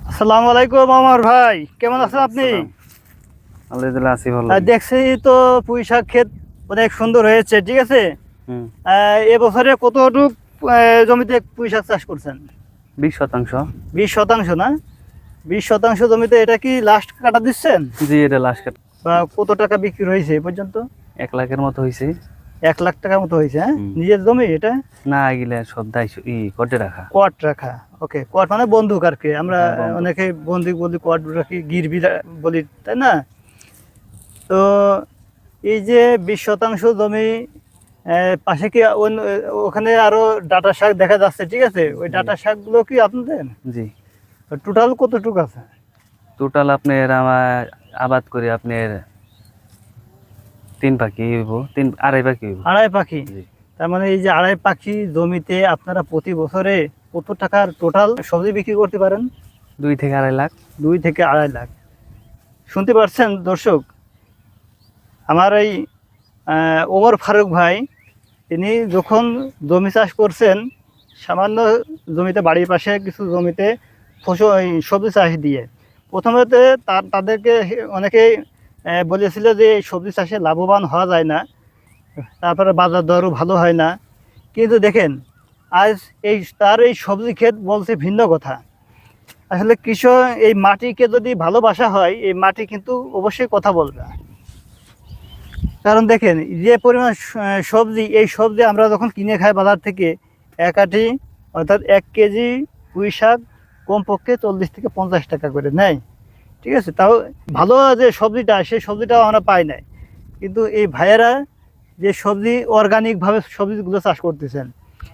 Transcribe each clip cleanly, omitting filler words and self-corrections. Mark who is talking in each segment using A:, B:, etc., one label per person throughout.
A: আসসালামু আলাইকুম আমার ভাই, কেমন আছেন আপনি?
B: আলহামদুলিল্লাহ আছি ভালো।
A: দেখছি তো পুঁই শাক ক্ষেত অনেক সুন্দর হয়েছে, ঠিক আছে।
B: হুম।
A: এবছরে কতটুক জমিতে পুঁই শাক চাষ করছেন?
B: 20%।
A: 20 শতাংশ না? 20 শতাংশ জমিতে এটা কি লাস্ট কাটা দিচ্ছেন?
B: জি, এটা লাস্ট কাট।
A: কত টাকা বিক্রি হয়েছে এ পর্যন্ত?
B: 1 লাখের মতো হয়েছে।
A: 1 লাখ টাকার মতো হয়েছে, হ্যাঁ?
B: হুম।
A: নিজের জমি এটা?
B: না, এগুলা সব দায়িত্ব কটে রাখা।
A: কোয়াট রাখা, ওকে। কোয়াট মানে বন্দুক আর কি, আমরা
B: হ্যাঁ, বন্দুক।
A: অনেকে বন্দুক বলি, কোয়াট রাখি, গিরবি বলি, তাই না? তো এই যে 20 শতাংশ জমি, পাশে কি ওখানে আরো ডাটা শাক দেখা যাচ্ছে, ঠিক আছে। ওই ডাটা শাকগুলো কি আপনাদের?
B: জি।
A: টোটাল কতটুকু আছে?
B: টোটাল আপনার আমার আবাদ করে আপনার 3 পাখি হইব, 2.5 পাখি হইব।
A: 2.5 পাখি।
B: জি।
A: তার মানে এই যে 2.5 পাখি জমিতে আপনারা প্রতি বছরে কত টাকার টোটাল সবজি বিক্রি করতে পারেন?
B: 2 থেকে 2.5 লাখ।
A: 2 থেকে 2.5 লাখ। শুনতে পারছেন দর্শক? আমার এই ওমর ফারুক ভাই, তিনি যখন জমি চাষ করছেন, সামান্য জমিতে, বাড়ির পাশে কিছু জমিতে ফসল সবজি চাষ দিয়ে, প্রথমে তাদেরকে অনেকেই বলেছিল যে এই সবজি চাষে লাভবান হওয়া যায় না, তারপরে বাজার দরও ভালো হয় না। কিন্তু দেখেন, আজ এই সবজি ক্ষেত বলছে ভিন্ন কথা। আসলে কৃষক, এই মাটিকে যদি ভালোবাসা হয়, এই মাটি কিন্তু অবশ্যই কথা বলবে। কারণ দেখেন, যে পরিমাণ সবজি, এই সবজি আমরা যখন কিনে খাই বাজার থেকে, এক আঁটি অর্থাৎ 1 কেজি পুঁই শাক কমপক্ষে 40 থেকে 50 টাকা করে নেয়, ঠিক আছে। তাও ভালো যে সবজিটা, সেই সবজিটাও আমরা পাই নাই। কিন্তু এই ভাইয়েরা যে সবজি অর্গানিকভাবে সবজিগুলো চাষ করতেছেন,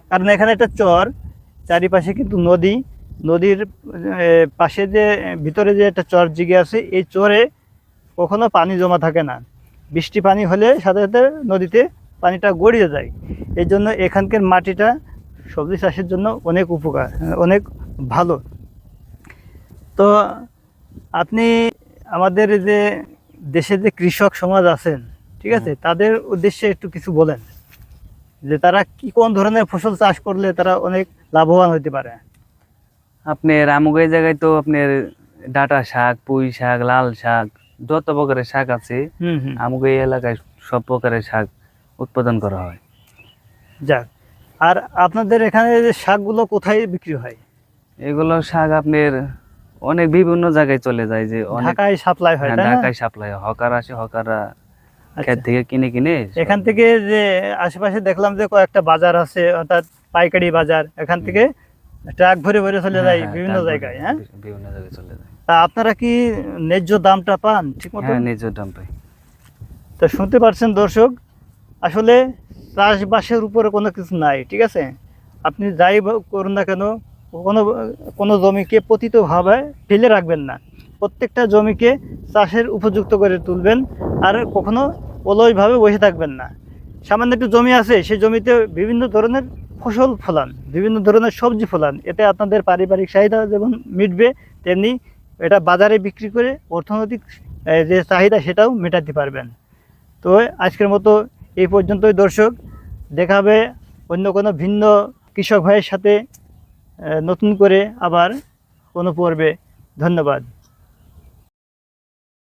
A: কারণ এখানে একটা চর, চারিপাশে কিন্তু নদী, নদীর পাশে যে ভিতরে যে একটা চর জিগে আছে, এই চরে কখনো পানি জমা থাকে না। বৃষ্টি পানি হলে সাথে সাথে নদীতে পানিটা গড়িয়ে যায়। এই জন্য এখানকার মাটিটা সবজি চাষের জন্য অনেক উপকার, অনেক ভালো। তো আপনি আমাদের যে দেশে যে কৃষক সমাজ আছেন, ঠিক আছে, তাদের উদ্দেশ্যে একটু কিছু বলেন, যে তারা কোন ধরনের ফসল চাষ করলে তারা অনেক লাভবান হতে পারে।
B: আপনার আমুগাই জায়গায় তো আপনার ডাটা শাক, পুঁই শাক, লাল শাক, যত প্রকারের শাক আছে
A: হুম হুম।
B: আমুগাই এলাকায় সব প্রকারের শাক উৎপাদন করা হয়।
A: যাক, আর আপনাদের এখানে যে শাকগুলো কোথায় বিক্রি হয়?
B: এগুলো শাক আপনার অনেক বিভিন্ন জায়গায় চলে যায়, যে অনেক।
A: ঢাকায় সাপ্লাই হয়,
B: হ্যাঁ,
A: তাই না?
B: ঢাকায় সাপ্লাই হয়, হকার আসে, হকাররা
A: আচ্ছা।
B: ক্ষেত থেকে কিনে কিনে
A: এখান থেকে যে আশেপাশে দেখলাম যে কয়েকটা বাজার আছে, অর্থাৎ পাইকারি বাজার, এখান থেকে ট্রাক ভরে ভরে চলে যায় বিভিন্ন জায়গায়, হ্যাঁ?
B: বিভিন্ন জায়গায় চলে যায়।
A: তা আপনারা কি ন্যায্য দামটা পান ঠিক মতো?
B: হ্যাঁ, ন্যায্য দাম পাই।
A: তা শুনতে পারছেন দর্শক, আসলে চাষবাসের উপরে কোনো কিছু নাই, ঠিক আছে। আপনি যাই করুন না কেন, কোনো কোনো জমিকে পতিতভাবে ফেলে রাখবেন না। প্রত্যেকটা জমিকে চাষের উপযুক্ত করে তুলবেন, আর কখনো অলসভাবে বসে থাকবেন না। সামান্য একটু জমি আছে, সেই জমিতে বিভিন্ন ধরনের ফসল ফলান, বিভিন্ন ধরনের সবজি ফলান। এতে আপনাদের পারিবারিক চাহিদা যেমন মিটবে, তেমনি এটা বাজারে বিক্রি করে অর্থনৈতিক যে চাহিদা, সেটাও মেটাতে পারবেন। তো আজকের মতো এই পর্যন্তই দর্শক। দেখা হবে অন্য কোনো ভিন্ন কৃষক ভাইয়ের সাথে, নতুন করে আবার কোনো পর্বে। ধন্যবাদ।